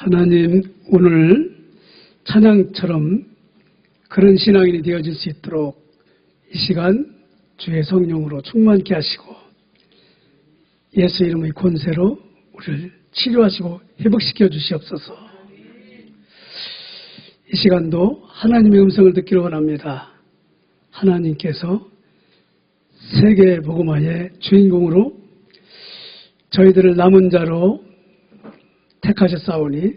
하나님, 오늘 찬양처럼 그런 신앙인이 되어질 수 있도록 이 시간 주의 성령으로 충만케 하시고 예수 이름의 권세로 우리를 치료하시고 회복시켜 주시옵소서. 이 시간도 하나님의 음성을 듣기를 원합니다. 하나님께서 세계 복음화의 주인공으로 저희들을 남은 자로 택하셨사오니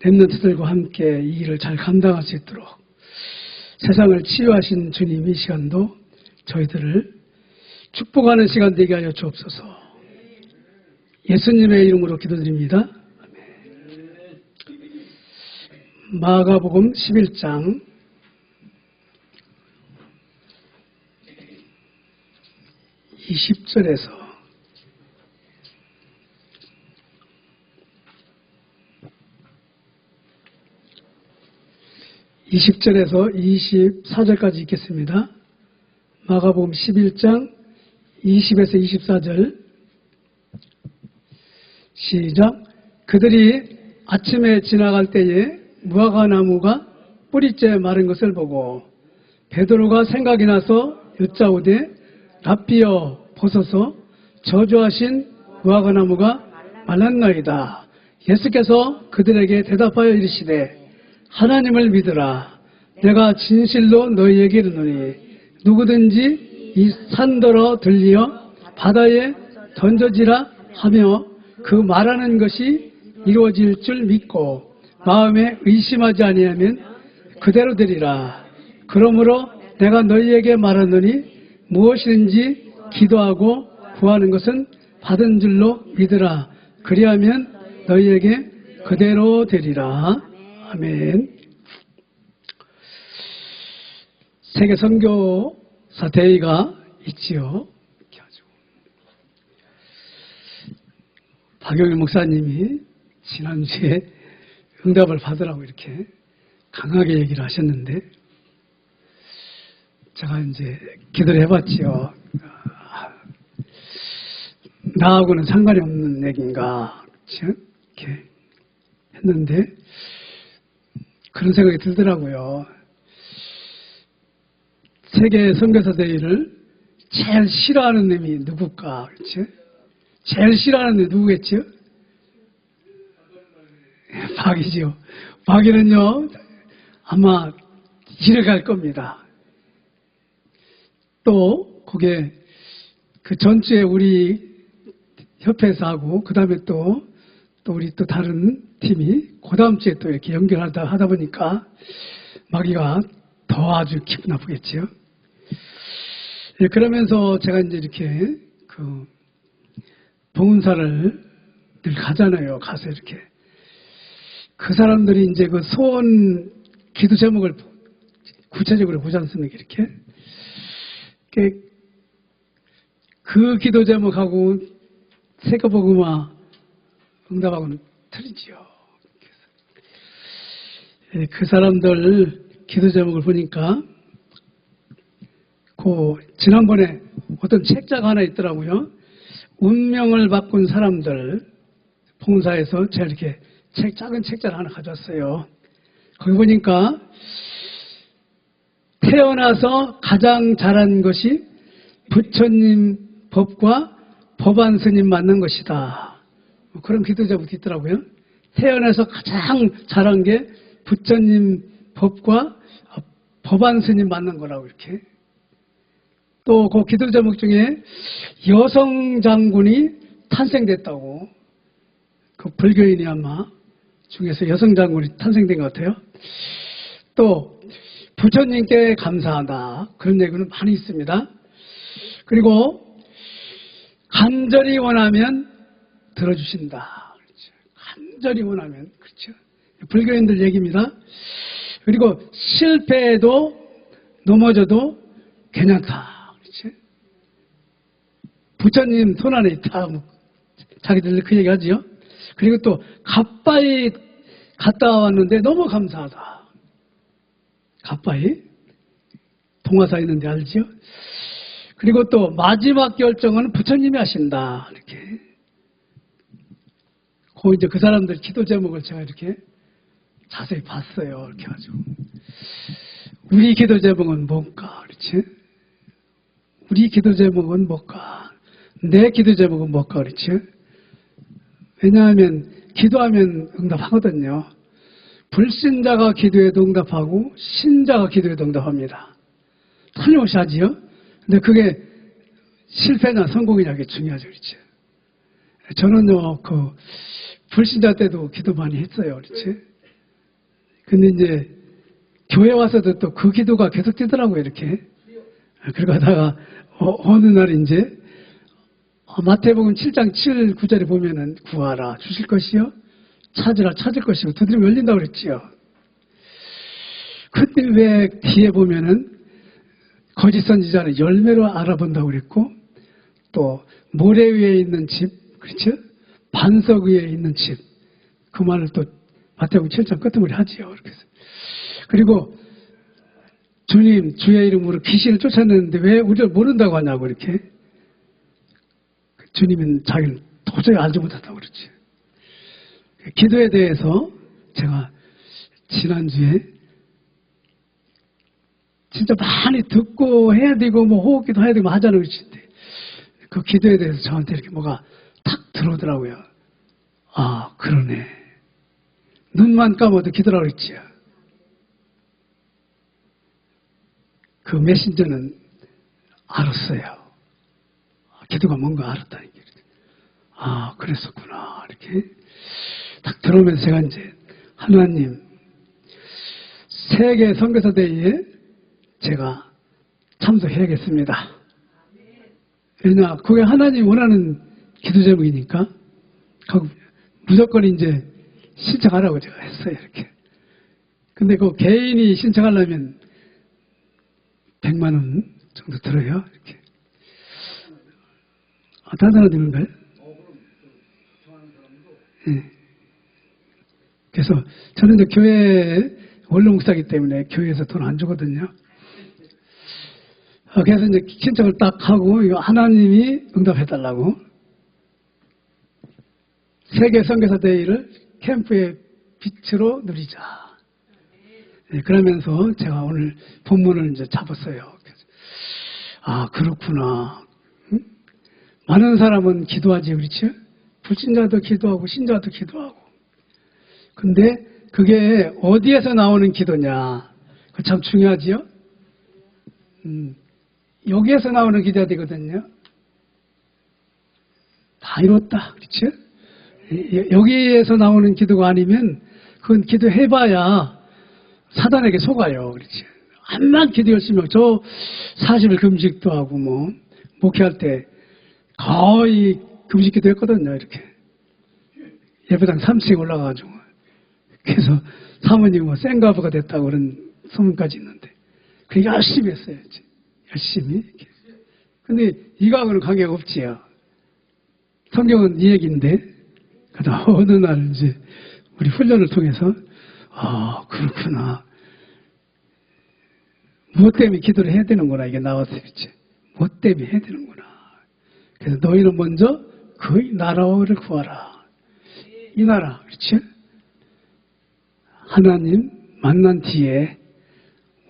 렘넌트들과 함께 이 일을 잘 감당할 수 있도록 세상을 치유하신 주님, 이 시간도 저희들을 축복하는 시간 되게 하여 주옵소서. 예수님의 이름으로 기도드립니다. 아멘. 마가복음 11장 20절에서 24절까지 읽겠습니다. 마가복음 11장 20에서 24절 시작. 그들이 아침에 지나갈 때에 무화과나무가 뿌리째 마른 것을 보고 베드로가 생각이 나서 여짜오되 랍비여 보소서 저주하신 무화과나무가 말랐나이다. 예수께서 그들에게 대답하여 이르시되 하나님을 믿으라. 내가 진실로 너희에게 이르노니 누구든지 이 산더러 들리어 바다에 던져지라 하며 그 말하는 것이 이루어질 줄 믿고 마음에 의심하지 아니하면 그대로 되리라. 그러므로 내가 너희에게 말하노니 무엇이든지 기도하고 구하는 것은 받은 줄로 믿으라. 그리하면 너희에게 그대로 되리라. 아멘. 세계 선교사 대회가 있지요. 박영일 목사님이 지난주에 응답을 받으라고 이렇게 강하게 얘기를 하셨는데 제가 이제 기도를 해봤지요. 나하고는 상관이 없는 얘기인가 이렇게 했는데 그런 생각이 들더라고요. 세계 선교사 대회를 제일 싫어하는 놈이 누굴까? 그렇죠? 제일 싫어하는 놈이 누구겠죠? 박이죠. 박이는요, 아마 잃어갈 겁니다. 또, 그게, 그 전주에 우리 협회에서 하고, 그 다음에 또 우리 또 다른 팀이, 그 다음 주에 또 이렇게 하다 보니까, 마귀가 더 아주 기분 나쁘겠죠. 예, 그러면서 제가 이제 이렇게, 봉사를 늘 가잖아요. 가서 이렇게. 그 사람들이 이제 그 소원 기도 제목을 구체적으로 보지 않습니까? 이렇게. 그 기도 제목하고 세계복음화 응답하고는 틀리지요. 그 사람들 기도 제목을 보니까 지난번에 어떤 책자가 하나 있더라고요. 운명을 바꾼 사람들 봉사에서 제가 이렇게 작은 책자를 하나 가져왔어요. 거기 보니까 태어나서 가장 잘한 것이 부처님 법과 법안 스님 만난 것이다. 그런 기도 제목이 있더라고요. 태어나서 가장 잘한 게 부처님 법과 법안 스님 만난 거라고 이렇게. 또 그 기도 제목 중에 여성 장군이 탄생됐다고. 그 불교인이 아마 중에서 여성 장군이 탄생된 것 같아요. 또 부처님께 감사하다. 그런 얘기는 많이 있습니다. 그리고 간절히 원하면 들어주신다. 그렇죠. 간절히 원하면. 그렇죠. 불교인들 얘기입니다. 그리고 실패해도 넘어져도 괜찮다. 그렇죠. 부처님 손 안에 있다. 자기들 그 얘기 하지요. 그리고 또 가빠이 갔다 왔는데 너무 감사하다. 가빠이 동화사 있는데 알지요? 그리고 또 마지막 결정은 부처님이 하신다. 이렇게 이제 그 사람들 기도 제목을 제가 이렇게 자세히 봤어요. 이렇게 가지고. 우리 기도 제목은 뭔가, 그렇지? 우리 기도 제목은 뭘까? 내 기도 제목은 뭘까? 그렇지? 왜냐하면 기도하면 응답하거든요. 불신자가 기도해도 응답하고 신자가 기도해도 응답합니다. 틀림없이 하지요. 근데 그게 실패냐 성공이냐 게 중요하죠. 그렇지? 저는요, 불신자 때도 기도 많이 했어요. 그렇지? 근데 이제 교회 와서도 또 그 기도가 계속 되더라고요. 이렇게. 그러다가 어느 날 이제 마태복음 7장 7, 9절에 보면은 구하라 주실 것이요 찾으라 찾을 것이고 두드리면 열린다고 그랬지요. 근데 왜 뒤에 보면은 거짓 선지자는 열매로 알아본다고 그랬고 또 모래 위에 있는 집, 그렇죠? 반석 위에 있는 집, 그 말을 또 마태복음 7장 끝머리 하지요. 그리고 주님 주의 이름으로 귀신을 쫓아냈는데 왜 우리를 모른다고 하냐고 이렇게. 주님은 자기를 도저히 알지 못한다고 그러지. 기도에 대해서 제가 지난주에 진짜 많이 듣고 해야 되고 뭐 호흡기도 해야 되고 하자는 것인데 그 기도에 대해서 저한테 이렇게 뭐가 탁 들어오더라고요. 아, 그러네. 눈만 감아도 기도라고 그랬지. 그 메신저는 알았어요. 기도가 뭔가 알았다는 게. 아, 그랬었구나. 이렇게 딱 들어오면서 제가 이제 하나님 세계 선교사 대회에 제가 참석해야겠습니다. 왜냐, 그게 하나님 원하는 기도 제목이니까 무조건 이제 신청하라고 제가 했어요. 이렇게. 근데 그 개인이 신청하려면 100만 원 정도 들어요. 이렇게. 다른 사람 되는가요? 네. 그래서 저는 이제 교회 원로 목사이기 때문에 교회에서 돈 안 주거든요. 그래서 이제 신청을 딱 하고 이거 하나님이 응답해달라고 세계 선교사 대회를 캠프의 빛으로 누리자. 네, 그러면서 제가 오늘 본문을 이제 잡았어요. 아, 그렇구나. 응? 많은 사람은 기도하지, 그렇지? 불신자도 기도하고 신자도 기도하고. 근데 그게 어디에서 나오는 기도냐? 그 참 중요하지요? 여기에서 나오는 기도가 되거든요. 다 이뤘다, 그렇지? 여기에서 나오는 기도가 아니면 그건 기도해봐야 사단에게 속아요, 그렇지? 암만 기도 열심히 하고 저 40일 금식도 하고 뭐 목회할 때 거의 금식 기도 했거든요. 이렇게 예배당 3층에 올라가가지고 그래서 사모님 뭐 생가부가 됐다고 그런 소문까지 있는데 그 열심히 했어요. 열심히. 근데 이거하고는 관계가 없지요. 성경은 이 얘기인데 그러다 어느 날 이제 우리 훈련을 통해서 아, 그렇구나. 무엇 때문에 기도를 해야 되는구나. 이게 나왔어요. 그치? 무엇 때문에 해야 되는구나. 그래서 너희는 먼저 그의 나라를 구하라. 이 나라. 그렇지? 하나님 만난 뒤에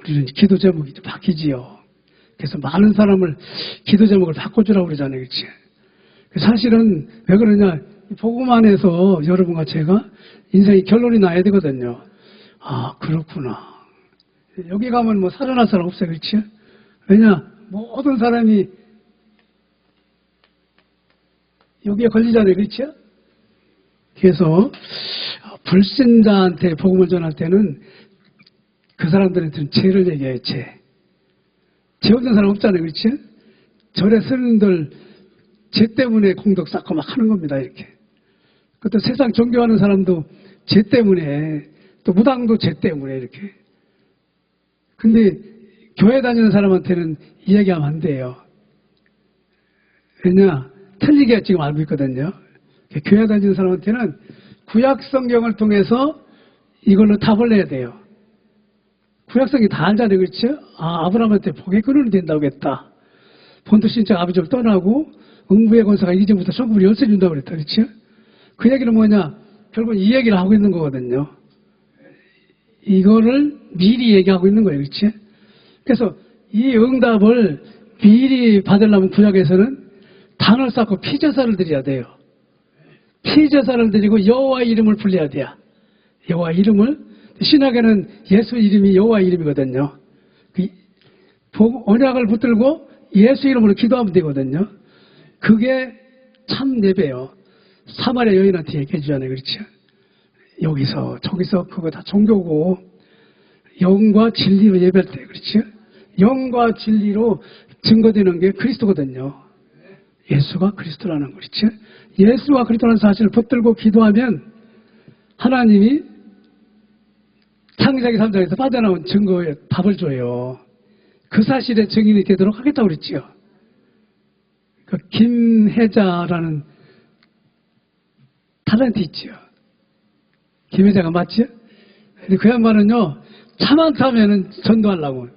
우리는 기도 제목이 바뀌지요. 그래서 많은 사람을 기도 제목을 바꿔주라고 그러잖아요. 그렇지? 사실은 왜 그러냐. 복음 안에서 여러분과 제가 인생의 결론이 나야 되거든요. 아, 그렇구나. 여기 가면 뭐 살아날 사람 없어요. 그렇지? 왜냐? 모든 사람이 여기에 걸리잖아요. 그렇지? 그래서 불신자한테 복음을 전할 때는 그 사람들한테는 죄를 얘기해요. 죄 없는 사람 없잖아요. 그렇지? 절에 스님들 죄 때문에 공덕 쌓고 막 하는 겁니다. 이렇게. 또 세상 종교하는 사람도 죄 때문에 또 무당도 죄 때문에 이렇게. 근데 교회 다니는 사람한테는 이야기하면 안 돼요. 왜냐? 틀리게 지금 알고 있거든요. 교회 다니는 사람한테는 구약 성경을 통해서 이걸로 답을 내야 돼요. 구약 성경 다 알잖아요. 그렇죠? 아, 아브라함한테 복의 근원이 된다고 했다. 본토 신적 아버지를 떠나고 응부의 권세가 이제부터 천국을 열쇠 준다고 그랬다. 그렇죠? 그 얘기는 뭐냐? 결국 이 얘기를 하고 있는 거거든요. 이거를 미리 얘기하고 있는 거예요. 그렇지? 그래서 이 응답을 미리 받으려면 구약에서는 단을 쌓고 피제사를 드려야 돼요. 피제사를 드리고 여호와 이름을 불러야 돼요. 여호와 이름을. 신약에는 예수 이름이 여호와 이름이거든요. 언약을 붙들고 예수 이름으로 기도하면 되거든요. 그게 참 예배예요. 사마리아 여인한테 얘기해 주잖아요. 그렇죠? 여기서 저기서 그거 다 종교고 영과 진리로 예배할 때 그렇죠? 영과 진리로 증거되는 게 그리스도거든요. 예수가 그리스도라는 거 그렇죠? 예수가 그리스도라는 사실을 붙들고 기도하면 하나님이 창세기 3장에서 빠져나온 증거에 답을 줘요. 그 사실의 증인이 되도록 하겠다고 그랬지요. 그 김혜자라는 탤런트 있지요. 김혜자가 맞지요? 근데 그 양반은요, 차만 타면은 전도하려고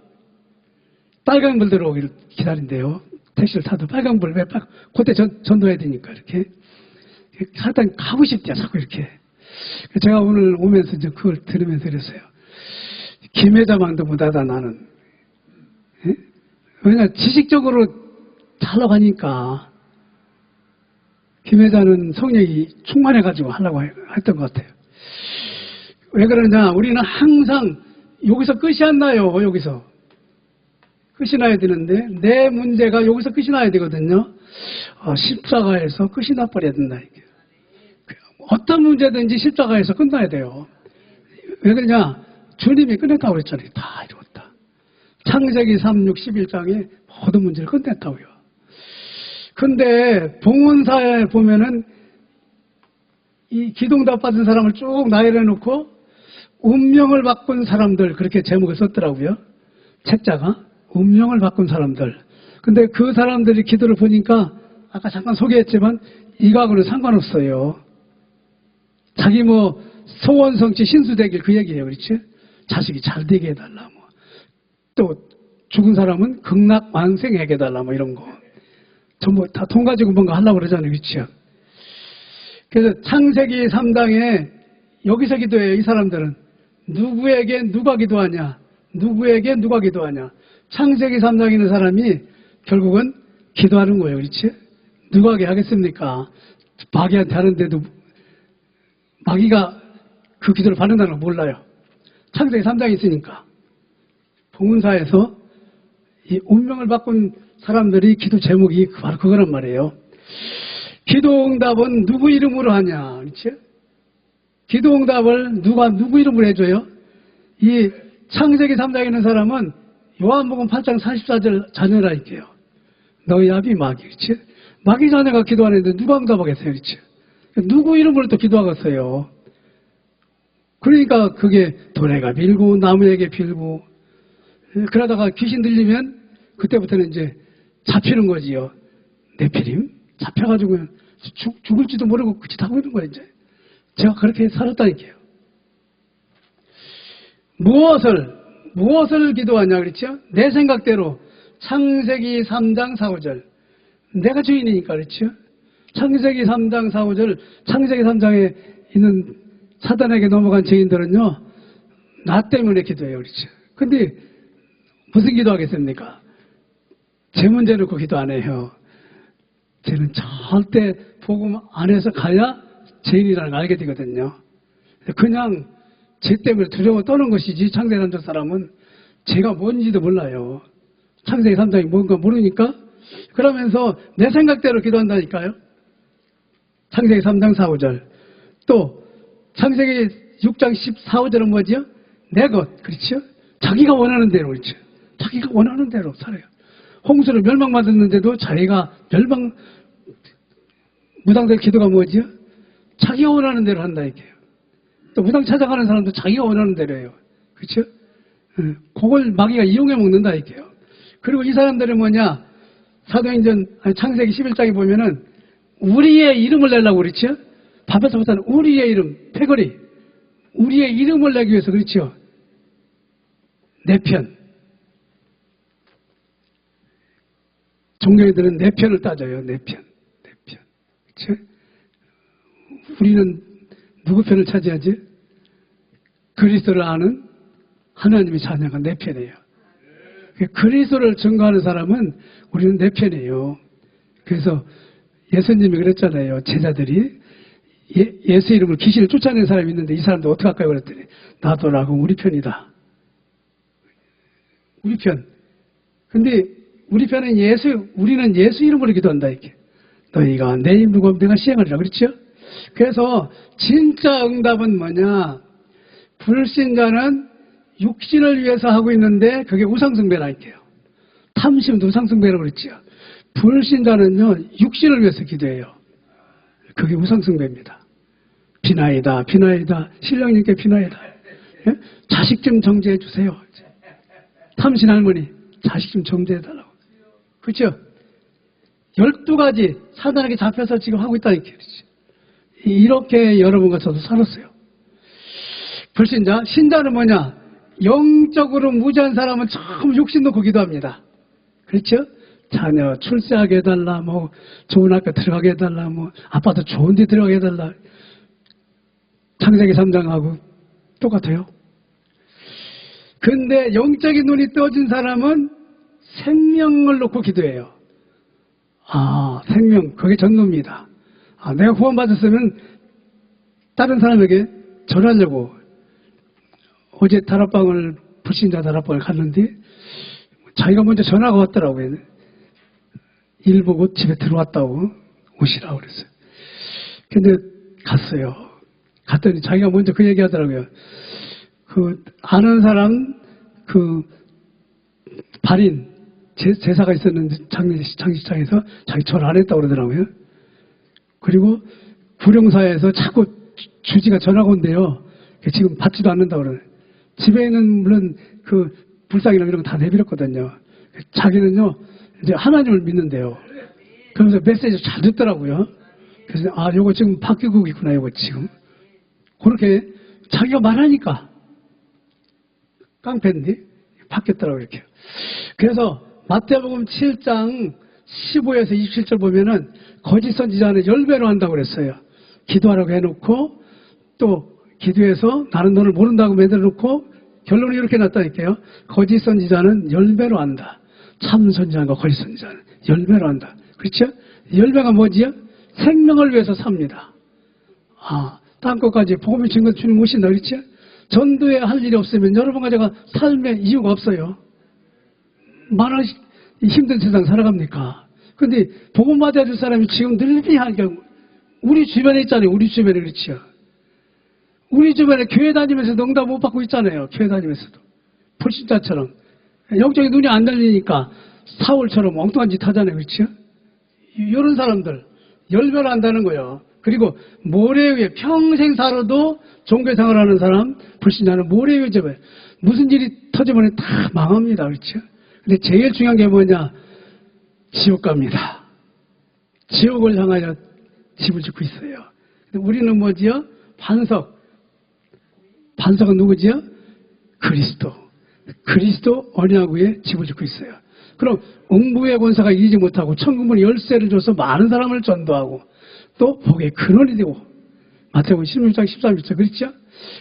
빨강불 들어오기를 기다린대요. 택시를 타도 빨강불 왜 그때 전도해야 되니까 이렇게 하여튼 가고 싶대요. 자꾸 이렇게. 제가 오늘 오면서 이제 그걸 들으면서 그랬어요. 김혜자만도 못하다 나는. 예? 왜냐 지식적으로 잘 나가니까 김혜자는 성령이 충만해가지고 하려고 했던 것 같아요. 왜 그러냐? 우리는 항상 여기서 끝이 안 나요. 여기서 끝이 나야 되는데 내 문제가 여기서 끝이 나야 되거든요. 십자가에서 끝이 나버려야 된다. 이게. 어떤 문제든지 십자가에서 끝나야 돼요. 왜 그러냐? 주님이 끝냈다고 그랬잖아요. 다 이루었다. 창세기 3, 6, 11장에 모든 문제를 끝냈다고요. 근데 봉헌사에 보면은 이 기도응답 받은 사람을 쭉 나열해 놓고 운명을 바꾼 사람들 그렇게 제목을 썼더라고요. 책자가 운명을 바꾼 사람들. 근데 그 사람들이 기도를 보니까 아까 잠깐 소개했지만 이거하고는 상관없어요. 자기 뭐 소원 성취 신수되길 그 얘기예요. 그렇지? 자식이 잘 되게 해달라 뭐. 또 죽은 사람은 극락 완생하게 해달라 뭐 이런 거. 전부 다 돈 가지고 뭔가 하려고 그러잖아요. 그렇죠? 그래서 창세기 3장에 여기서 기도해요. 이 사람들은 누구에게 누가 기도하냐, 누구에게 누가 기도하냐. 창세기 3장에 있는 사람이 결국은 기도하는 거예요. 그렇지? 누가 하게 하겠습니까? 마귀한테 하는데도 마귀가 그 기도를 받는다는 걸 몰라요. 창세기 3장에 있으니까. 봉헌사에서 이 운명을 바꾼 사람들이 기도 제목이 바로 그거란 말이에요. 기도응답은 누구 이름으로 하냐. 그렇지? 기도응답을 누구 이름으로 해줘요? 이 창세기 3장에 있는 사람은 요한복음 8장 44절 자녀라 할게요. 너희 아비 마귀. 그렇지? 마귀 자녀가 기도하는데 누가 응답하겠어요? 그렇지? 누구 이름으로 또 기도하겠어요? 그러니까 그게 도래가 빌고 나무에게 빌고 그러다가 귀신 들리면 그때부터는 이제 잡히는 거지요. 네피림 잡혀가지고 죽을지도 모르고 그 짓 하고 있는 거예요. 이제 제가 그렇게 살았다니까요. 무엇을 기도하냐 그랬죠? 내 생각대로 창세기 3장 4, 5절 내가 주인이니까 그렇죠? 창세기 3장 4, 5절 창세기 3장에 있는 사단에게 넘어간 죄인들은요 나 때문에 기도해요. 그렇죠? 근데 무슨 기도하겠습니까? 제 문제 놓고 기도 안 해요. 쟤는 절대 복음 안에서 가야 죄인이라는 걸 알게 되거든요. 그냥 죄 때문에 두려워 떠는 것이지 창세기 3장 사람은 죄가 뭔지도 몰라요. 창세기 3장이 뭔가 모르니까 그러면서 내 생각대로 기도한다니까요. 창세기 3장 4, 5절 또 창세기 6장 14, 5절은 뭐죠? 내 것, 그렇죠? 자기가 원하는 대로 그렇죠? 자기가 원하는 대로 살아요. 홍수를 멸망받았는데도 자기가 무당들 기도가 뭐지요? 자기가 원하는 대로 한다 이게요. 또 무당 찾아가는 사람도 자기가 원하는 대로 해요. 그렇죠? 그걸 마귀가 이용해 먹는다 이게요. 그리고 이 사람들은 뭐냐? 창세기 11장에 보면은 우리의 이름을 내려고 그렇죠? 바벨탑에서는 우리의 이름, 패거리, 우리의 이름을 내기 위해서 그렇죠? 내 편. 종교인들은 내 편을 따져요. 내 편. 그렇죠? 우리는 누구 편을 차지하지? 그리스도를 아는 하나님의 자녀가 내 편이에요. 그리스도를 증거하는 사람은 우리는 내 편이에요. 그래서 예수님이 그랬잖아요. 제자들이 예수 이름으로 귀신을 쫓아낸 사람이 있는데 이 사람도 어떻게 할까요? 그랬더니 나도라고 우리 편이다. 우리 편. 근데 우리 편은 우리는 예수 이름으로 기도한다 이렇게. 너희가 내 이름으로 하면 내가 시행하리라 그렇죠? 그래서 진짜 응답은 뭐냐? 불신자는 육신을 위해서 하고 있는데 그게 우상숭배라 할게요. 탐심도 우상숭배라고 그랬죠. 불신자는요 육신을 위해서 기도해요. 그게 우상숭배입니다. 비나이다 신령님께 비나이다. 예? 자식 좀 정죄해 주세요. 탐신 할머니 자식 좀 정죄해 달라고. 그렇죠? 12가지 사단에게 잡혀서 지금 하고 있다는 게 그렇죠. 이렇게 여러분과 저도 살았어요. 불신자, 신자는 뭐냐? 영적으로 무지한 사람은 참 욕심 놓고 기도합니다. 그렇죠? 자녀 출세하게 해달라, 뭐 좋은 학교 들어가게 해달라, 뭐 아빠도 좋은 데 들어가게 해달라. 창세기 3장하고 똑같아요. 근데 영적인 눈이 떠진 사람은 생명을 놓고 기도해요. 생명, 그게 전도입니다. 내가 구원받았으면 다른 사람에게 전하려고 어제 다락방을 불신자 다락방을 갔는데 자기가 먼저 전화가 왔더라고요. 일 보고 집에 들어왔다고 오시라고 그랬어요. 근데 갔어요. 갔더니 자기가 먼저 그 얘기 하더라고요. 아는 사람 발인 제사가 있었는데 장례식장에서 자기 절 안 했다고 그러더라고요. 그리고 구령사에서 자꾸 주지가 전화가 온대요. 지금 받지도 않는다고 그러네. 집에는 물론 불상이나 이런 거 다 내밀었거든요. 자기는요, 이제 하나님을 믿는데요. 그러면서 메시지 잘 듣더라고요. 그래서, 요거 지금 바뀌고 있구나, 요거 지금. 그렇게 자기가 말하니까. 깡패인데, 바뀌었더라고요, 이렇게. 그래서 마태복음 7장 15에서 27절 보면은 거짓 선지자는 10배로 한다고 그랬어요. 기도하라고 해놓고 또 기도해서 나는 너를 모른다고 매달아놓고 결론이 이렇게 났다니까요. 거짓 선지자는 10배로 한다. 참 선지자과 거짓 선지자는 10배로 한다. 그렇죠? 10배가 뭐지요? 생명을 위해서 삽니다. 땅끝까지 복음의 증거 주님 오신다. 그렇죠? 전도에 할 일이 없으면 여러분과 제가 삶의 이유가 없어요. 많은 힘든 세상 살아갑니까? 근데 복음 받아줄 사람이 지금 늘비하니까 우리 주변에 있잖아요. 우리 주변에 그렇죠. 우리 주변에 교회 다니면서도 응답 못 받고 있잖아요. 교회 다니면서도. 불신자처럼. 영적인 눈이 안 달리니까 사울처럼 엉뚱한 짓 하잖아요. 그렇죠? 이런 사람들 10배로 한다는 거예요. 그리고 모래 위에 평생 살아도 종교생활 하는 사람, 불신자는 모래 위에 접어요. 무슨 일이 터지면 다 망합니다. 그렇죠? 근데 제일 중요한 게 뭐냐? 지옥 갑니다. 지옥을 향하여 집을 짓고 있어요. 근데 우리는 뭐지요? 반석은 누구지요? 그리스도 언약 위에 집을 짓고 있어요. 그럼 음부의 권사가 이기지 못하고 천국문의 열쇠를 줘서 많은 사람을 전도하고 또 복의 근원이 되고 마태복음 16장 13절 그렇죠?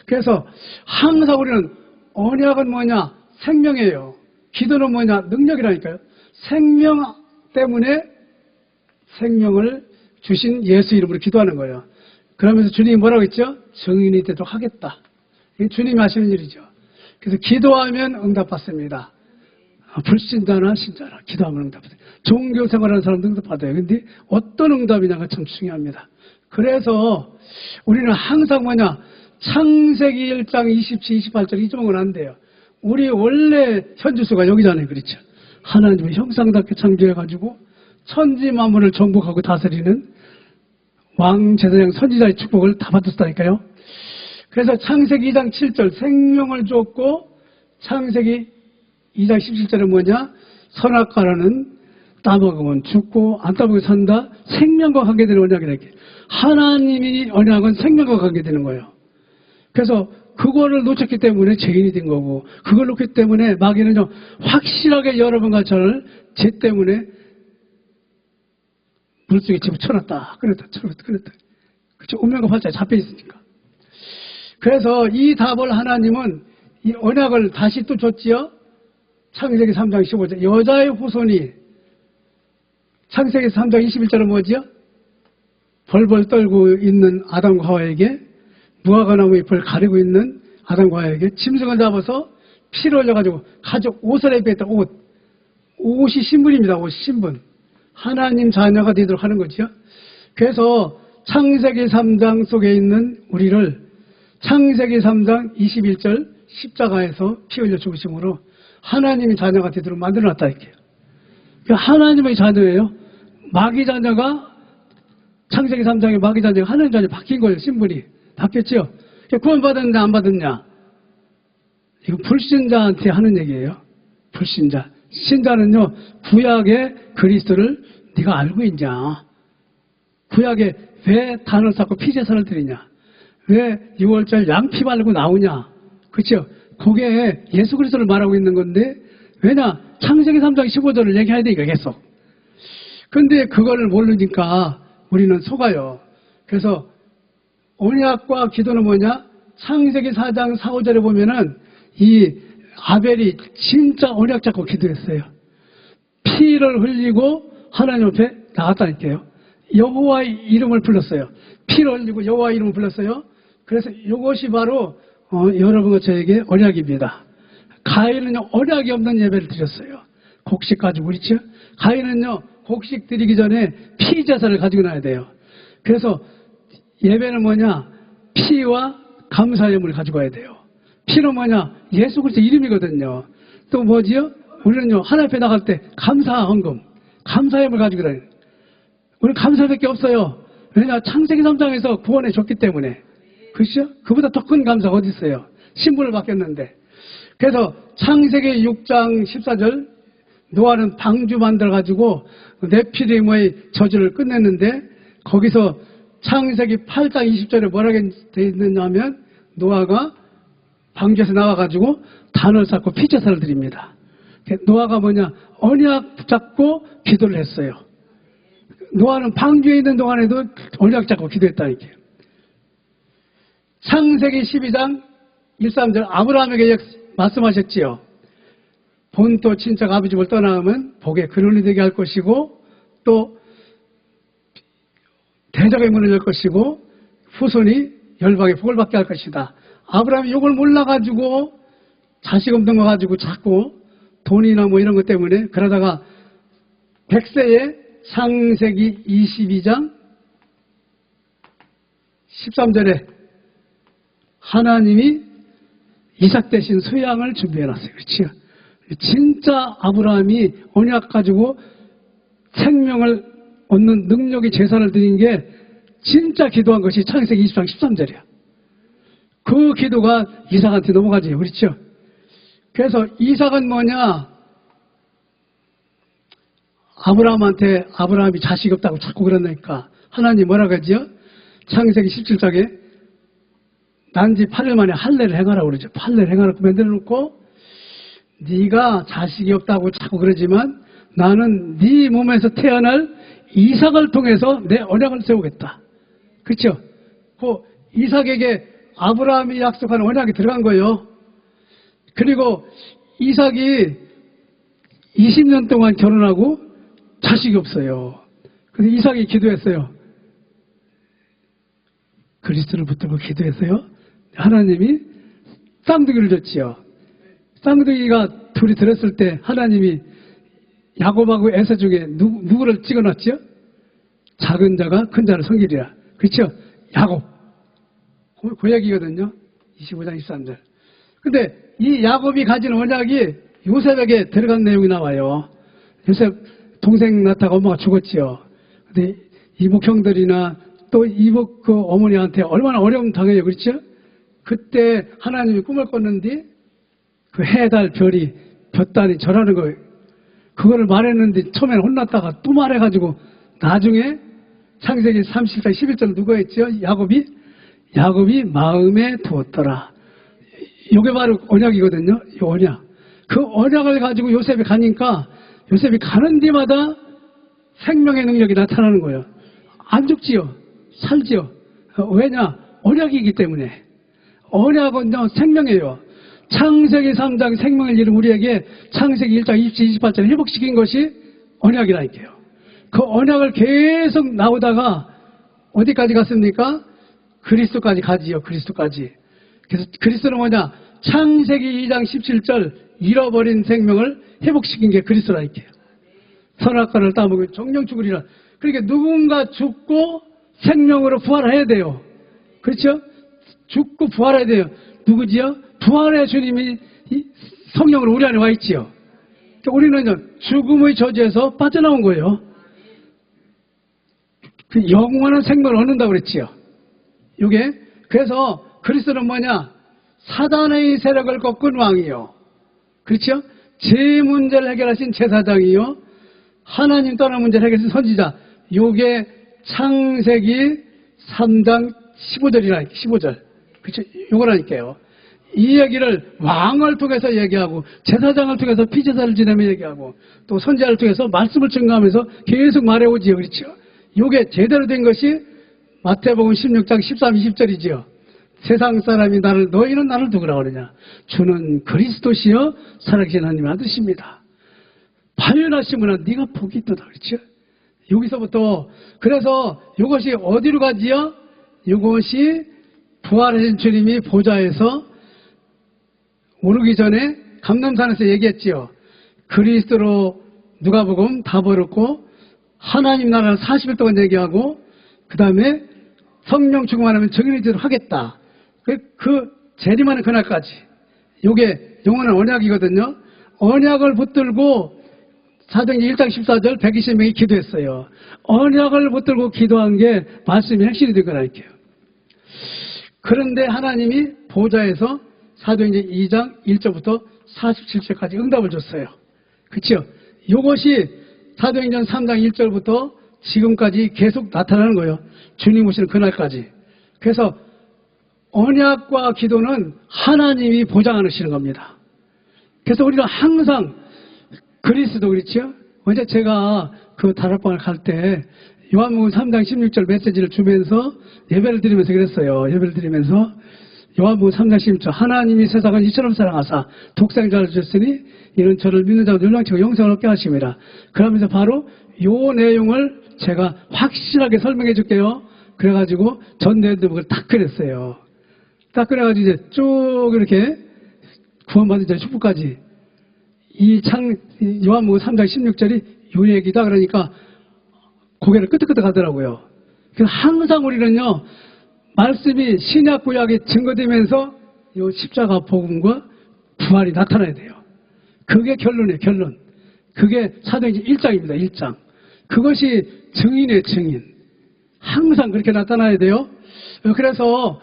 그래서 항상 우리는 언약은 뭐냐? 생명이에요. 기도는 뭐냐? 능력이라니까요. 생명 때문에 생명을 주신 예수 이름으로 기도하는 거예요. 그러면서 주님이 뭐라고 했죠? 증인이 되도록 하겠다. 이게 주님이 하시는 일이죠. 그래서 기도하면 응답받습니다. 불신자나 신자나 기도하면 응답받아요. 종교 생활하는 사람도 응답받아요. 근데 어떤 응답이냐가 참 중요합니다. 그래서 우리는 항상 뭐냐? 창세기 1장 27, 28절 잊어먹으면 안 돼요. 우리 원래 현주소가 여기잖아요. 그렇죠? 하나님의 형상답게 창조해가지고 천지 만물을 정복하고 다스리는 왕 제사장 선지자의 축복을 다 받았다니까요. 그래서 창세기 2장 7절 생명을 줬고 창세기 2장 17절은 뭐냐? 선악과라는 따먹으면 죽고 안 따먹으면 산다. 생명과 관계되는 언약이라고. 하나님이 언약은 생명과 관계되는 거예요. 그래서 그거를 놓쳤기 때문에 죄인이 된 거고 그걸 놓쳤기 때문에 마귀는요 확실하게 여러분과 저를 죄 때문에 물속에 집어쳐놨다. 그랬다. 그쵸? 운명과 팔자에 잡혀 있으니까. 그래서 이 답을 하나님은 이 언약을 다시 또 줬지요. 창세기 3장 15절. 여자의 후손이 창세기 3장 21절은 뭐지요? 벌벌 떨고 있는 아담과 하와에게 무화과 나무 잎을 가리고 있는 아담과 하와에게 짐승을 잡아서 피를 흘려가지고 가죽 옷을 입혔다. 옷이 신분입니다. 옷 신분. 하나님 자녀가 되도록 하는 거죠. 그래서 창세기 3장 속에 있는 우리를 창세기 3장 21절 십자가에서 피 흘려 죽으심으로 하나님의 자녀가 되도록 만들어놨다 이렇게요. 하나님의 자녀예요. 마귀 자녀가 창세기 3장의 마귀 자녀가 하나님 자녀 바뀐 거예요. 신분이 바뀌었죠. 구원 받았냐 안 받았냐 이거 불신자한테 하는 얘기예요. 불신자. 신자는요 구약의 그리스도를 네가 알고 있냐, 구약에 왜 단을 쌓고 피제사를 드리냐, 왜 6월절 양피 바르고 나오냐, 그렇죠? 그게 예수 그리스도를 말하고 있는 건데 왜냐 창세기 3장 15절을 얘기해야 되니까 계속. 근데 그거를 모르니까 우리는 속아요. 그래서 언약과 기도는 뭐냐? 창세기 4장 4, 5절에 보면은 이 아벨이 진짜 언약 잡고 기도했어요. 피를 흘리고 하나님 앞에 나갔다니까요. 여호와의 이름을 불렀어요. 피를 흘리고 여호와의 이름을 불렀어요. 그래서 이것이 바로 여러분과 저에게 언약입니다. 가인은요 언약이 없는 예배를 드렸어요. 곡식 가지고 그렇죠? 가인은요 곡식 드리기 전에 피 제사를 가지고 나야 돼요. 그래서 예배는 뭐냐? 피와 감사예물을 가지고 와야 돼요. 피는 뭐냐? 예수 그리스도 이름이거든요. 또 뭐지요? 우리는요 하나님 앞에 나갈 때 감사 헌금, 감사예물 가지고 다녀요. 우리는 감사밖에 없어요. 왜냐? 창세기 3장에서 구원해 줬기 때문에. 그렇죠? 그보다 더 큰 감사가 어디 있어요? 신분을 바뀌었는데. 그래서 창세기 6장 14절 노아는 방주 만들어가지고 네피림의 저주를 끝냈는데 거기서 창세기 8장 20절에 뭐라고 되어 있느냐 하면 노아가 방주에서 나와가지고 단을 쌓고 피제사를 드립니다. 노아가 뭐냐? 언약 붙잡고 기도를 했어요. 노아는 방주에 있는 동안에도 언약 잡고 기도했다니까요. 창세기 12장 1, 3절 아브라함에게 말씀하셨지요. 본토 친척 아버지 집을 떠나면 복의 근원이 되게 할 것이고 또 대적의 문을 열 것이고 후손이 열방의 복을 받게 할 것이다. 아브라함이 이걸 몰라가지고 자식 없는 거 가지고 자꾸 돈이나 뭐 이런 것 때문에 그러다가 100세에 창세기 22장 13절에 하나님이 이삭 대신 소양을 준비해놨어요. 그렇죠? 진짜 아브라함이 언약 가지고 생명을 얻는 능력의 제사를 드린 게 진짜 기도한 것이 창세기 20장 13절이야. 그 기도가 이삭한테 넘어가지. 그렇죠? 그래서 이삭은 뭐냐? 아브라함한테 아브라함이 자식이 없다고 자꾸 그런다니까 하나님 뭐라고 하지요? 창세기 17장에 난지 8일 만에 할례를 행하라고 그러죠. 할례를 행하라고 만들어놓고 네가 자식이 없다고 자꾸 그러지만 나는 네 몸에서 태어날 이삭을 통해서 내 언약을 세우겠다. 그렇죠? 그 이삭에게 아브라함이 약속한 언약이 들어간 거예요. 그리고 이삭이 20년 동안 결혼하고 자식이 없어요. 그래서 이삭이 기도했어요. 그리스도를 붙들고 기도했어요. 하나님이 쌍둥이를 줬지요. 쌍둥이가 둘이 들었을 때 하나님이 야곱하고 에서 중에 누구를 찍어놨죠? 작은 자가 큰 자를 섬기리라. 그렇죠? 야곱. 그 얘기거든요. 25장 23절. 근데 이 야곱이 가진 언약이 요셉에게 들어간 내용이 나와요. 요셉 동생 낳다가 엄마가 죽었지요. 근데 이복 형들이나 또 이복 그 어머니한테 얼마나 어려움 당해요. 그렇죠? 그때 하나님이 꿈을 꿨는데 그 해, 달, 별이 볕단이 절하는 거예요. 그거를 말했는데 처음에는 혼났다가 또 말해가지고 나중에 창세기 37장 11절 누가 했죠? 야곱이 마음에 두었더라. 이게 바로 언약이거든요. 이 언약. 그 언약을 가지고 요셉이 가니까 요셉이 가는 데마다 생명의 능력이 나타나는 거예요. 안 죽지요. 살지요. 왜냐? 언약이기 때문에. 언약은 생명이에요. 창세기 3장 생명을 이룬 우리에게 창세기 1장 27, 28절 회복시킨 것이 언약이라니까요. 그 언약을 계속 나오다가 어디까지 갔습니까? 그리스도까지 가지요. 그리스도까지. 그래서 그리스도는 뭐냐? 창세기 2장 17절 잃어버린 생명을 회복시킨 게 그리스도라니까요. 선악과를 따먹으면 정령 죽으리라. 그러니까 누군가 죽고 생명으로 부활해야 돼요. 그렇죠? 죽고 부활해야 돼요. 누구지요? 부활의 주님이 성령으로 우리 안에 와 있지요. 그러니까 우리는 죽음의 저주에서 빠져나온 거예요. 그 영원한 생명을 얻는다고 그랬지요. 이게 그래서 그리스도는 뭐냐? 사단의 세력을 꺾은 왕이요. 그렇죠? 제 문제를 해결하신 제사장이요. 하나님 떠난 문제를 해결하신 선지자. 요게 창세기 3장 15절이라니까. 15절. 그렇죠? 요거라니까요. 이 얘기를 왕을 통해서 얘기하고 제사장을 통해서 피제사를 지내며 얘기하고 또 선지자를 통해서 말씀을 증거하면서 계속 말해오지요. 그렇죠? 요게 제대로 된 것이 마태복음 16장 13, 20절이지요. 세상 사람이 너희는 나를 누구라 그러냐? 주는 그리스도시여 살아계신 하나님의 아들이십니다. 발견하시면 네가 복이 있도다. 그렇죠? 여기서부터 그래서 이것이 어디로 가지요? 이것이 부활하신 주님이 보좌에서 오르기 전에 감람산에서 얘기했지요. 그리스도로 누가복음 다 버렸고 하나님 나라를 40일 동안 얘기하고 그 다음에 성령 충만하면 정인이 되도록 하겠다. 그 재림하는 그날까지. 이게 영원한 언약이거든요. 언약을 붙들고 사도행전 1장 14절 120명이 기도했어요. 언약을 붙들고 기도한 게 말씀이 핵심이 된 거라니까요. 그런데 하나님이 보좌에서 사도행전 2장 1절부터 47절까지 응답을 줬어요. 그렇죠? 이것이 사도행전 3장 1절부터 지금까지 계속 나타나는 거예요. 주님 오시는 그날까지. 그래서 언약과 기도는 하나님이 보장하시는 겁니다. 그래서 우리는 항상 그리스도 그렇죠? 언제 제가 그 다락방을 갈 때 요한복음 3장 16절 메시지를 주면서 예배를 드리면서 그랬어요. 예배를 드리면서 요한복음 3장 16절 하나님이 세상을 이처럼 사랑하사 독생자를 주셨으니 이는 저를 믿는 자가 멸망치고 영생을 얻게 하심이라. 그러면서 바로 요 내용을 제가 확실하게 설명해 줄게요. 그래가지고 전 내용을 딱 그랬어요. 딱 그래가지고 이제 쭉 이렇게 구원받은 자의 축복까지 요한복음 3장 16절이 요 얘기다 그러니까 고개를 끄덕끄덕 하더라고요. 그래서 항상 우리는요 말씀이 신약 구약에 증거되면서 요 십자가 복음과 부활이 나타나야 돼요. 그게 결론이에요. 결론. 그게 사도행전 1장입니다. 1장. 그것이 증인의 증인. 항상 그렇게 나타나야 돼요. 그래서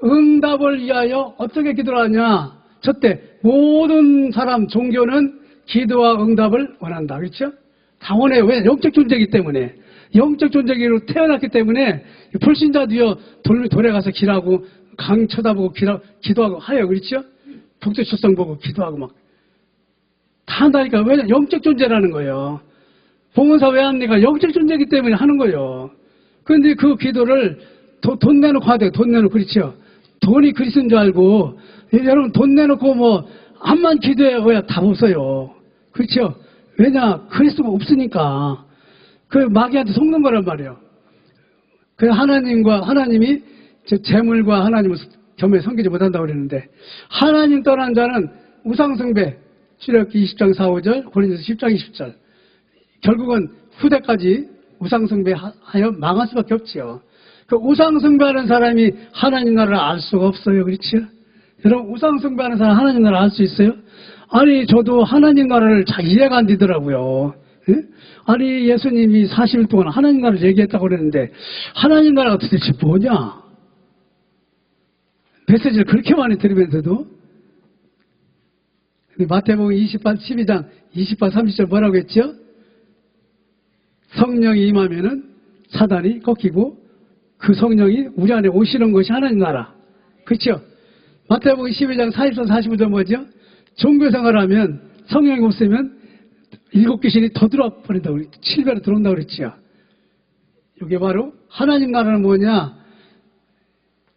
응답을 위하여 어떻게 기도를 하냐. 저때 모든 사람 종교는 기도와 응답을 원한다. 그렇죠? 다 원해요. 왜? 영적 존재이기 때문에. 영적 존재로 태어났기 때문에 불신자도요 돌에 가서 길하고 강 쳐다보고 기도하고 하요. 그렇죠? 북두 출성 보고 기도하고 막 다 한다니까. 왜? 영적 존재라는 거예요. 봉헌사 왜 합니까? 영적 존재이기 때문에 하는 거예요. 그런데 그 기도를 돈 내놓고 하대요. 돈 내놓고. 그렇죠? 돈이 그리스도인 줄 알고 여러분 돈 내놓고 뭐 암만 기도해 뭐야 답 없어요. 그렇죠? 왜냐? 그리스도가 없으니까. 그 마귀한테 속는 거란 말이에요. 그 하나님이 재물과 하나님을 겸해 섬기지 못한다고 그랬는데 하나님 떠난 자는 우상숭배 출애굽기 20장 4, 5절 고린도서 10장 20절 결국은 후대까지 우상숭배하여 망할 수밖에 없지요. 그 우상숭배하는 사람이 하나님 나라를 알 수가 없어요. 그렇죠? 여러분 우상숭배하는 사람 하나님 나라를 알 수 있어요? 아니 저도 하나님 나라를 잘 이해가 안 되더라고요. 예? 아니 예수님이 40일 동안 하나님 나라를 얘기했다고 그랬는데 하나님 나라가 도대체 뭐냐? 메시지를 그렇게 많이 들으면서도 마태복음 12장 28, 30절 뭐라고 했죠? 성령이 임하면은 사단이 꺾이고 그 성령이 우리 안에 오시는 것이 하나님 나라. 그렇죠? 마태복음 12장 44, 45절 뭐죠? 종교생활을 하면 성령이 없으면 7귀신이 더 들어와 버린다고, 7배로 들어온다고 그랬지요. 이게 바로 하나님 나라는 뭐냐?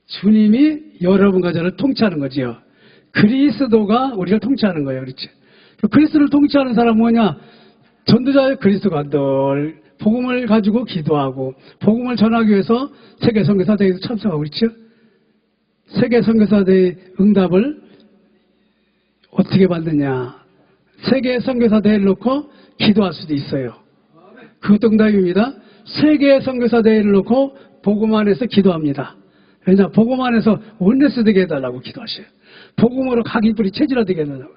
주님이 여러분과 저를 통치하는 거지요. 그리스도가 우리를 통치하는 거예요. 그렇지? 그리스도를 통치하는 사람은 뭐냐? 전도자의 그리스도가 늘 복음을 가지고 기도하고 복음을 전하기 위해서 세계 선교사대회에도 참석하고 그렇죠? 세계 선교사대회 응답을 어떻게 받느냐? 세계 선교사대회를 놓고 기도할 수도 있어요. 그것도 응답입니다. 세계 선교사대회를 놓고 복음 안에서 기도합니다. 왜냐? 복음 안에서 원내스 되게 해달라고 기도하셔요. 복음으로 각 인뿔이 체질화되게 해달라고.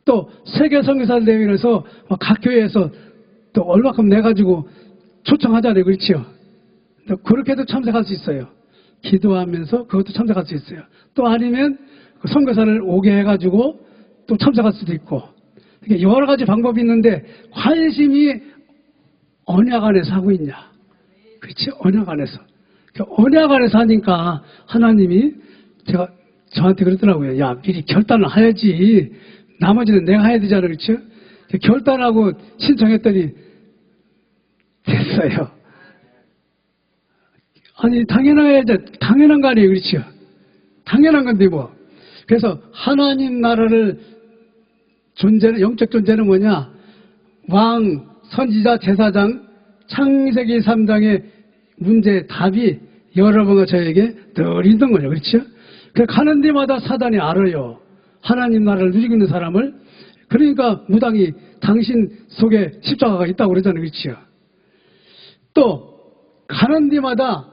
또 세계 선교사대회에서 각 교회에서 또 얼마큼 내가지고 초청하잖아요. 그렇죠? 그렇게도 참석할 수 있어요. 기도하면서 그것도 참석할 수 있어요. 또 아니면 선교사를 오게 해가지고 또 참석할 수도 있고. 여러 가지 방법이 있는데 관심이 언약 안에서 하고 있냐. 그렇죠? 언약 안에서. 언약 안에서 하니까 하나님이 저한테 그러더라고요. 야, 미리 결단을 해야지. 나머지는 내가 해야 되잖아. 그렇죠? 결단하고 신청했더니 됐어요. 아니, 당연한 거 아니에요. 그렇죠? 당연한 건데 뭐. 그래서 하나님 나라를 영적 존재는 뭐냐? 왕, 선지자, 제사장, 창세기 3장의 문제의 답이 여러분과 저에게 늘 있는 거죠. 그렇죠? 가는 데마다 사단이 알아요. 하나님 나라를 누리고 있는 사람을. 그러니까 무당이 당신 속에 십자가가 있다고 그러잖아요. 그렇죠? 또 가는 데마다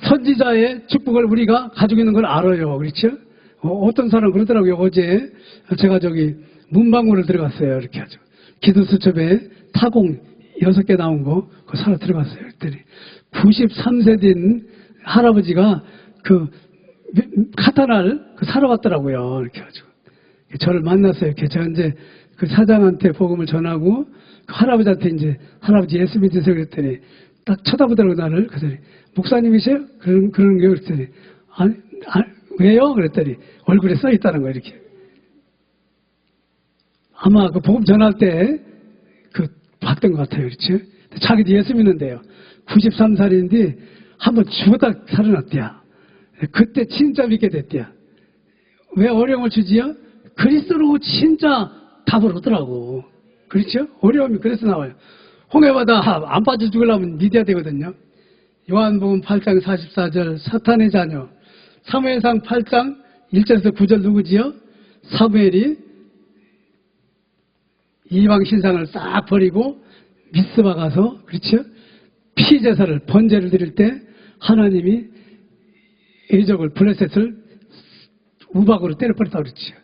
선지자의 축복을 우리가 가지고 있는 걸 알아요. 그렇죠? 어떤 사람은 그러더라고요. 어제 제가 문방구를 들어갔어요. 이렇게 하죠. 기도수첩에 타공 6개 나온 거 그거 사러 들어갔어요. 그랬더니 93세 된 할아버지가 카타나를 사러 갔더라고요. 이렇게 하죠. 저를 만났어요. 제가 이제 그 사장한테 복음을 전하고 그 할아버지한테 이제 할아버지 예수 믿으세요 그랬더니 딱 쳐다보더라고요. 나를. 그랬더니 목사님이세요? 그러는 거예요. 그랬더니 아니, 왜요? 그랬더니 얼굴에 써 있다는 거예요. 이렇게. 아마 그 복음 전할 때 봤던 것 같아요. 그렇죠? 자기도 예수 믿는데요. 93살인데 한번 죽었다 살아났대요. 그때 진짜 믿게 됐대요. 왜 어려움을 주지요? 그리스도로 진짜 답을 얻더라고. 그렇죠? 어려움이 그래서 나와요. 홍해바다 안 빠져 죽으려면 믿어야 되거든요. 요한복음 8장 44절 사탄의 자녀. 사무엘상 8장 1절에서 9절 누구지요? 사무엘이 이방 신상을 싹 버리고 미스바 가서 그렇죠? 피제사를 번제를 드릴 때 하나님이 애적을 블레셋을 우박으로 때려버렸다고 그랬죠.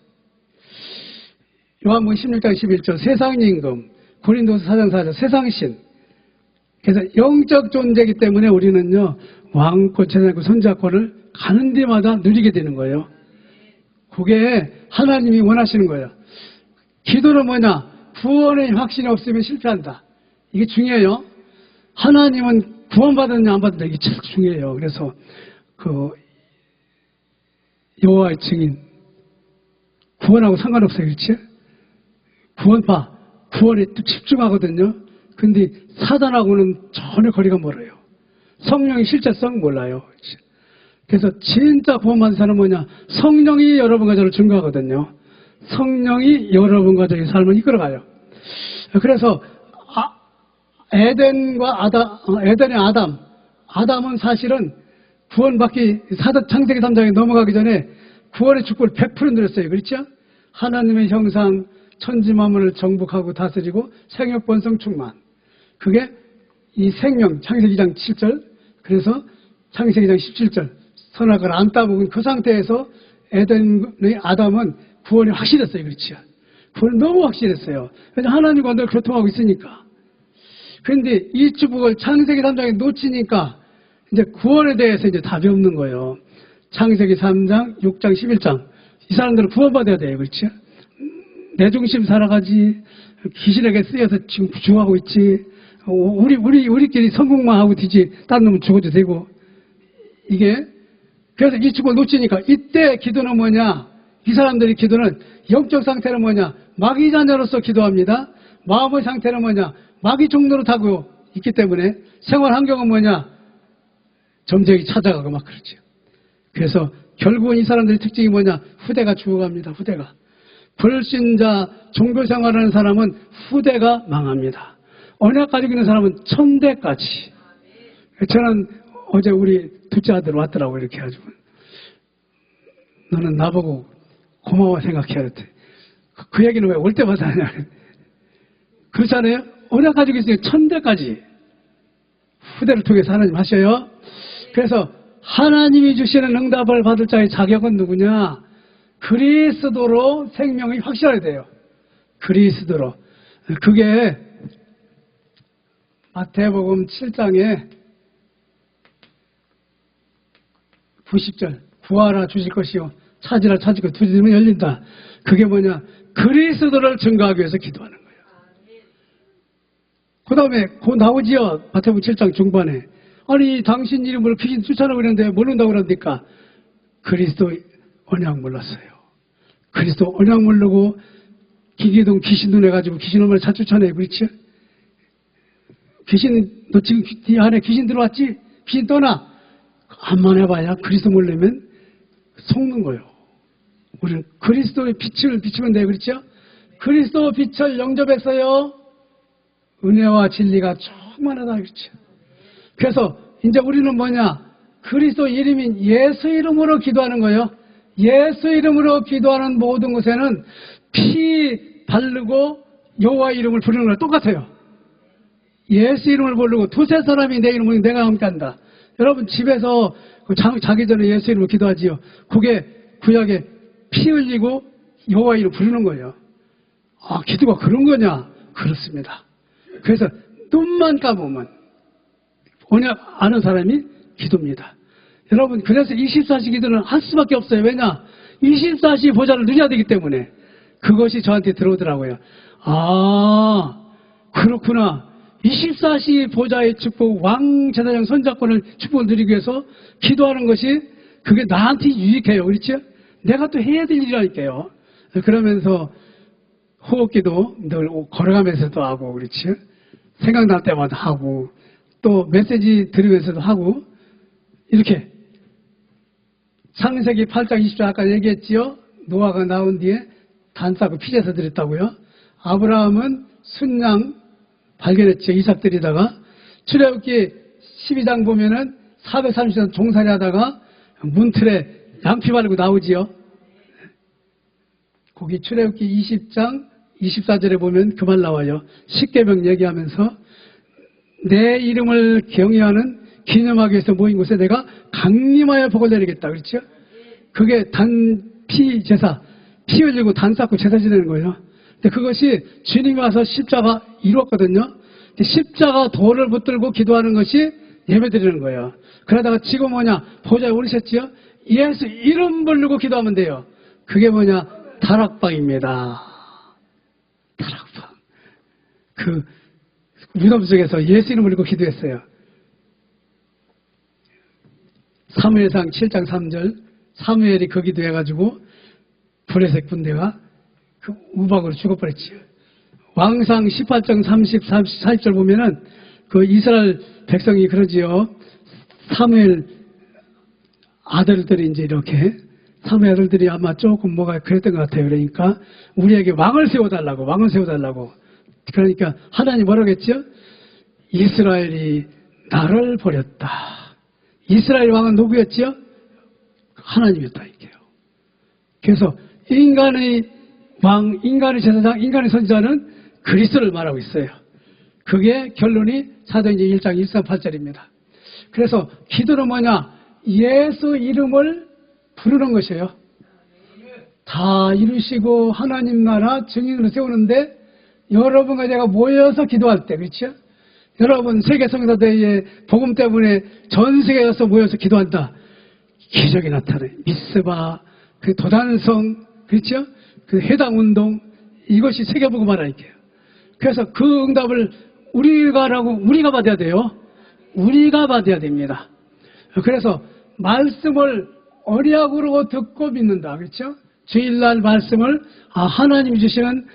요한복음 16장 11절 세상임금 고린도서 4장 4절 세상신. 그래서 영적 존재이기 때문에 우리는요 왕권 제사장권 선지자권을 가는 데마다 누리게 되는 거예요. 그게 하나님이 원하시는 거예요. 기도는 뭐냐? 구원의 확신이 없으면 실패한다. 이게 중요해요. 하나님은 구원받았냐 안 받았냐 이게 참 중요해요. 그래서 여호와의 증인 구원하고 상관없어요. 그렇지? 구원에 또 집중하거든요. 근데 사단하고는 전혀 거리가 멀어요. 성령의 실제성 몰라요. 그렇지? 그래서 진짜 구원받은 사람은 뭐냐? 성령이 여러분과 저를 증거하거든요. 성령이 여러분과 저의 삶을 이끌어가요. 그래서 에덴의 아담은 사실은 구원받기 창세기 3장에 넘어가기 전에 구원의 축복을 100% 누렸어요. 그렇죠? 하나님의 형상 천지 만물을 정복하고 다스리고 생육 번성 충만. 그게 이 생명 창세기 2장 7절. 그래서 창세기 2장 17절 선악을 안 따먹은 그 상태에서 에덴의 아담은 구원이 확실했어요. 그렇죠? 구원이 너무 확실했어요. 왜냐하면 하나님과 늘 교통하고 있으니까. 그런데 이 축복을 창세기 3장에 놓치니까 이제 구원에 대해서 이제 답이 없는 거예요. 창세기 3장, 6장, 11장. 이 사람들은 구원받아야 돼요. 그렇죠? 내 중심 살아가지. 귀신에게 쓰여서 지금 죽어가고 있지. 우리끼리 성공만 하고 뒤지. 다른 놈은 죽어도 되고. 이게. 그래서 이 축복을 놓치니까 이때 기도는 뭐냐? 이 사람들의 기도는 영적 상태는 뭐냐? 마귀 자녀로서 기도합니다. 마음의 상태는 뭐냐? 마귀 종로로 타고 있기 때문에 생활 환경은 뭐냐? 점쟁이 찾아가고 막 그러죠. 그래서 결국은 이 사람들의 특징이 뭐냐? 후대가 죽어갑니다. 후대가. 불신자 종교생활하는 사람은 후대가 망합니다. 언약 가지고 있는 사람은 천대까지. 저는 어제 우리 둘째 아들 왔더라고 이렇게 해가지고 너는 나보고 고마워 생각해야 돼. 그 얘기는 왜 올 때마다 하냐. 그렇지 않아요? 언약 가지고 있으니 천대까지 후대를 통해서 하나님 하셔요. 그래서 하나님이 주시는 응답을 받을 자의 자격은 누구냐? 그리스도로 생명이 확실해야 돼요. 그리스도로. 그게 마태복음 7장에 90절 구하라 주실 것이요 찾으라 찾을 것 두드리면 열린다. 그게 뭐냐? 그리스도를 증거하기 위해서 기도하는 거예요. 그 다음에 곧 나오지요. 마태복음 7장 중반에 아니 당신 이름으로 귀신 쫓아내고 그랬는데 모른다고 그러니까 그리스도 언약 몰랐어요. 그리스도 언약 모르고 기계동 귀신 눈 해가지고 귀신 얼마나 잘 쫓아내. 그렇지? 귀신 너 지금 네 안에 귀신 들어왔지? 귀신 떠나. 암만 해봐야 그리스도 모르면 속는 거예요. 우리는 그리스도의 빛을 비추면 돼요. 그렇죠? 그리스도 빛을 영접했어요. 은혜와 진리가 충만하다. 그렇죠? 그래서 이제 우리는 뭐냐? 그리스도 이름인 예수 이름으로 기도하는 거예요. 예수 이름으로 기도하는 모든 곳에는 피 바르고 여호와 이름을 부르는 거랑 똑같아요. 예수 이름을 부르고 두세 사람이 내 이름을 내가 함께 한다. 여러분 집에서 자기 전에 예수 이름으로 기도하지요. 그게 구약에 피 흘리고 여호와 이름 부르는 거예요. 아, 기도가 그런 거냐? 그렇습니다. 그래서 눈만 감으면 언약 아는 사람이 기도입니다. 여러분 그래서 24시 기도는 할 수밖에 없어요. 왜냐? 24시 보좌를 누려야 되기 때문에. 그것이 저한테 들어오더라고요. 아 그렇구나. 24시 보좌의 축복, 왕 제사장 선자권을 축복을 누리기 위해서 기도하는 것이 그게 나한테 유익해요. 그렇죠? 내가 또 해야 될 일이라니까요. 그러면서 호흡기도 늘 걸어가면서도 하고 그렇죠? 생각날 때마다 하고 또 메시지 들으면서도 하고 이렇게 창세기 8장 20절 아까 얘기했지요. 노아가 나온 뒤에 단 싸고 피제사 드렸다고요. 아브라함은 순양 발견했죠. 이삭 드리다가 출애굽기 12장 보면은 430년 종살이 하다가 문틀에 양피 바르고 나오지요. 거기 출애굽기 20장 24절에 보면 그 말 나와요. 십계명 얘기하면서 내 이름을 경외하는 기념하기 위해서 모인 곳에 내가 강림하여 복을 내리겠다. 그렇죠? 그게 단피 제사, 피 흘리고 단 쌓고 제사 지내는 거예요. 근데 그것이 주님이 와서 십자가 이루었거든요. 근데 십자가 돌을 붙들고 기도하는 것이 예배 드리는 거예요. 그러다가 지금 뭐냐? 보좌에 오르셨지요? 예수 이름 부르고 기도하면 돼요. 그게 뭐냐? 다락방입니다. 다락방. 그 무덤 속에서 예수 이름 부르고 기도했어요. 사무엘상 7장 3절 사무엘이 그 기도해가지고 블레셋 군대가 그 우박으로 죽어버렸지요. 왕상 18장 40절 보면은 그 이스라엘 백성이 그러지요. 사무엘 아들들이 이제 이렇게 사무엘 아들들이 아마 조금 뭐가 그랬던 것 같아요. 그러니까 우리에게 왕을 세워달라고 그러니까 하나님 뭐라고 했죠? 이스라엘이 나를 버렸다. 이스라엘 왕은 누구였죠? 하나님이었다 이게요. 그래서 인간의 왕, 인간의 제사장, 인간의 선지자는 그리스도를 말하고 있어요. 그게 결론이 사도행전 1장 138절입니다. 그래서 기도는 뭐냐? 예수 이름을 부르는 것이에요. 다 이루시고 하나님 나라 증인으로 세우는데 여러분과 제가 모여서 기도할 때, 그렇죠? 여러분 세계성사대회에 복음 때문에 전 세계에 가서 모여서 기도한다. 기적이 나타나요. 미스바, 그 도단성, 그렇죠? 그 해당운동, 이것이 세계복음 하나니까요. 그래서 그 응답을 우리가 받아야 돼요. 우리가 받아야 됩니다. 그래서 말씀을 언약으로 듣고 믿는다. 그렇죠? 주일날 말씀을 하나님이 주시는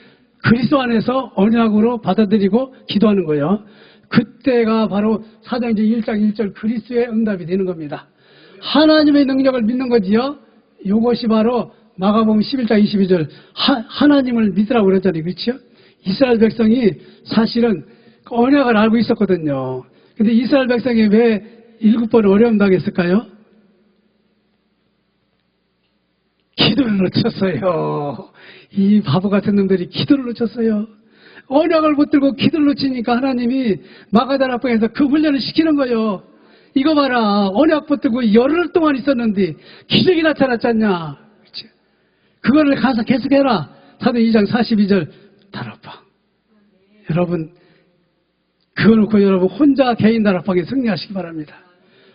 그리스도 안에서 언약으로 받아들이고 기도하는 거예요. 그때가 바로 사도행전 1장 1절 그리스도의 응답이 되는 겁니다. 하나님의 능력을 믿는 거지요. 이것이 바로 마가복음 11장 22절 하나님을 믿으라고 그랬잖아요. 그렇죠? 이스라엘 백성이 사실은 언약을 알고 있었거든요. 근데 이스라엘 백성이 왜 7번 어려움 당했을까요? 기도를 놓쳤어요. 이 바보 같은 놈들이 기도를 놓쳤어요. 언약을 붙들고 기도를 놓치니까 하나님이 마가다락방에서 그 훈련을 시키는 거예요. 이거 봐라. 언약 붙들고 열흘 동안 있었는데 기적이 나타났잖냐. 그렇지? 그거를 가서 계속해라. 사도행 2장 42절 다락방. 여러분 그거 놓고 여러분 혼자 개인 다락방에 승리하시기 바랍니다.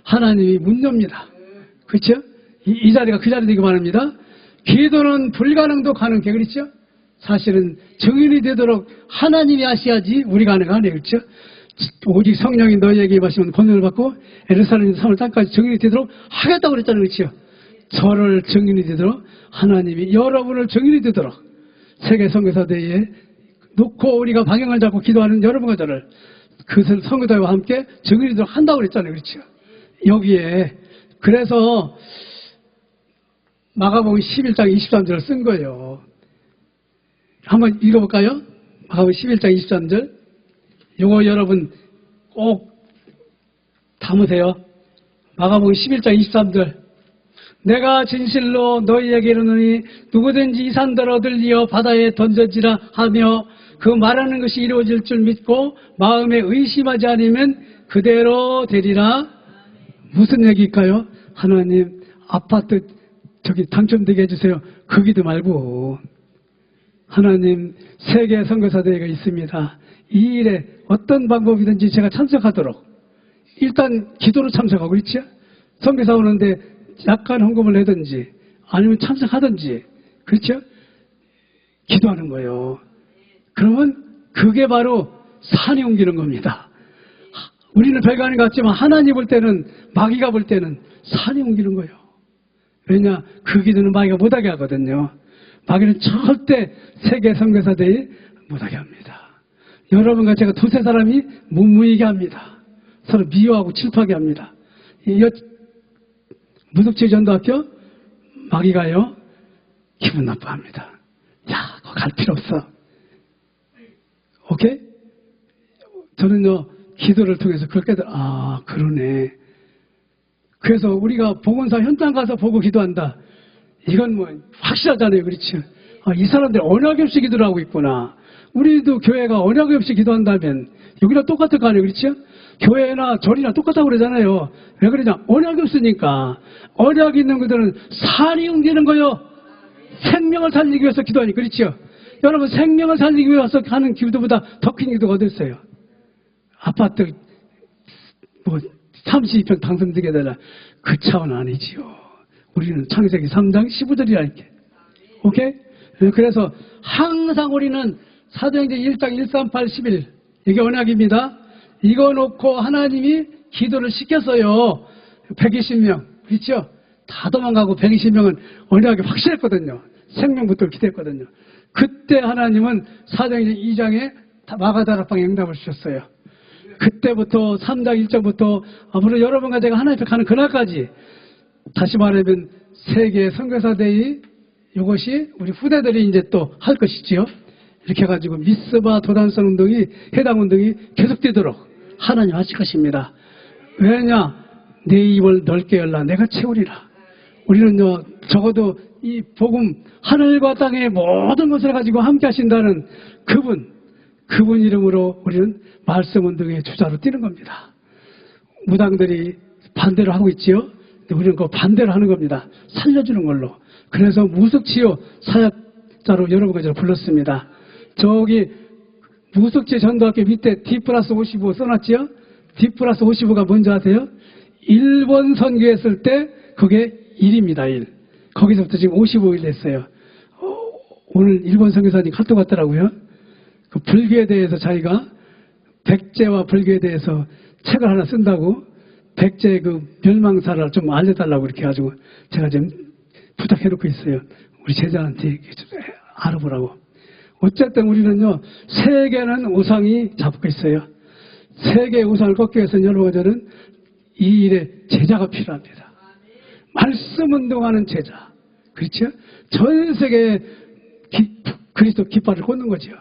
하나님이 문 엽니다. 그렇죠? 이 자리가 그 자리 되기 바랍니다. 기도는 불가능도 가능해. 그렇죠? 사실은 증인이 되도록 하나님이 하셔야지 우리가 하는 거 아니에요. 그렇죠? 오직 성령이 너희에게 임하시면 권능을 받고 예루살렘 산을 땅까지 증인이 되도록 하겠다고 그랬잖아요. 그렇죠? 저를 증인이 되도록 하나님이 여러분을 증인이 되도록 세계 선교사대회에 놓고 우리가 방향을 잡고 기도하는 여러분과 저를 그 선교사와 함께 증인이 되도록 한다고 그랬잖아요. 그렇죠? 여기에 그래서 마가복음 11장 23절을 쓴 거예요. 한번 읽어볼까요? 마가복음 11장 23절. 이거 여러분 꼭 담으세요. 마가복음 11장 23절. 내가 진실로 너희에게 이르노니 누구든지 이 산더러 들리어 바다에 던져지라 하며 그 말하는 것이 이루어질 줄 믿고 마음에 의심하지 않으면 그대로 되리라. 무슨 얘기일까요? 하나님 아파트 저기 당첨되게 해주세요. 거기도 말고 하나님 세계 선교사대회가 있습니다. 이 일에 어떤 방법이든지 제가 참석하도록 일단 기도로 참석하고 그렇죠? 선교사 오는데 약간 헌금을 내든지 아니면 참석하든지 그렇죠? 기도하는 거예요. 그러면 그게 바로 산이 옮기는 겁니다. 우리는 별거 아닌 것 같지만 하나님 볼 때는 마귀가 볼 때는 산이 옮기는 거예요. 왜냐? 그 기도는 마귀가 못하게 하거든요. 마귀는 절대 세계 선교사대회 못하게 합니다. 여러분과 제가 두세 사람이 못 모이게 합니다. 서로 미워하고 질투하게 합니다. 무속지 전도학교 마귀가요 기분 나빠합니다. 야, 거기 갈 필요 없어. 오케이? 저는요 기도를 통해서 그렇게 그러네. 그래서 우리가 복음사 현장 가서 보고 기도한다. 이건 뭐 확실하잖아요. 그렇죠? 이 사람들 언약이 없이 기도를 하고 있구나. 우리도 교회가 언약이 없이 기도한다면 여기랑 똑같을 거 아니에요. 그렇죠? 교회나 절이나 똑같다고 그러잖아요. 왜 그러냐? 언약이 없으니까. 언약이 있는 그들은 산이 옮기는 거요. 생명을 살리기 위해서 기도하니. 그렇죠? 여러분 생명을 살리기 위해서 하는 기도보다 더 큰 기도가 어디 있어요? 아파트 뭐 32평 당선되게 해달라. 그 차원 아니지요. 우리는 창세기 3장 15절이라 이렇게. 오케이? 그래서 항상 우리는 사도행전 1장 138, 11 이게 언약입니다. 이거 놓고 하나님이 기도를 시켰어요. 120명. 그렇죠? 다 도망가고 120명은 언약이 확실했거든요. 생명부터 기대했거든요. 그때 하나님은 사도행전 2장에 마가다락방에 응답을 주셨어요. 그때부터 3장 1절부터 앞으로 여러분과 제가 하나님 앞에 가는 그날까지 다시 말하면 세계 선교사대회 이것이 우리 후대들이 이제 또 할 것이지요. 이렇게 해가지고 미스바 도단성 운동이 해당 운동이 계속되도록 하나님 하실 것입니다. 왜냐? 내 입을 넓게 열라 내가 채우리라. 우리는요 적어도 이 복음 하늘과 땅의 모든 것을 가지고 함께 하신다는 그분 이름으로 우리는 말씀 운동의 주자로 뛰는 겁니다. 무당들이 반대로 하고 있지요. 근데 우리는 그 반대로 하는 겁니다. 살려주는 걸로. 그래서 무속치유 사역자로 여러분과 저를 불렀습니다. 저기 무속치유 전도학교 밑에 D+55 써놨지요. D+55가 뭔지 아세요? 일본 선교했을 때 그게 1입니다. 1. 거기서부터 지금 55일 됐어요. 오늘 일본 선교사님 카톡 왔더라고요. 그 불교에 대해서 자기가 백제와 불교에 대해서 책을 하나 쓴다고 백제 그 멸망사를 좀 알려달라고 이렇게 해가지고 제가 지금 부탁해놓고 있어요. 우리 제자한테 알아보라고. 어쨌든 우리는요 세계는 우상이 잡고 있어요. 세계의 우상을 꺾기 위해서는 여러분 저는 이 일에 제자가 필요합니다. 말씀 운동하는 제자. 그렇죠? 전 세계에 그리스도 깃발을 꽂는 거죠.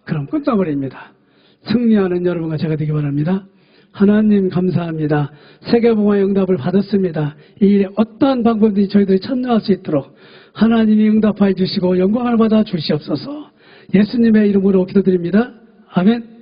그럼 끝나버립니다. 승리하는 여러분과 제가 되기 바랍니다. 하나님 감사합니다. 세계복음화 응답을 받았습니다. 이 일에 어떠한 방법든지 저희들이 참여할 수 있도록 하나님이 응답하여 주시고 영광을 받아 주시옵소서. 예수님의 이름으로 기도드립니다. 아멘.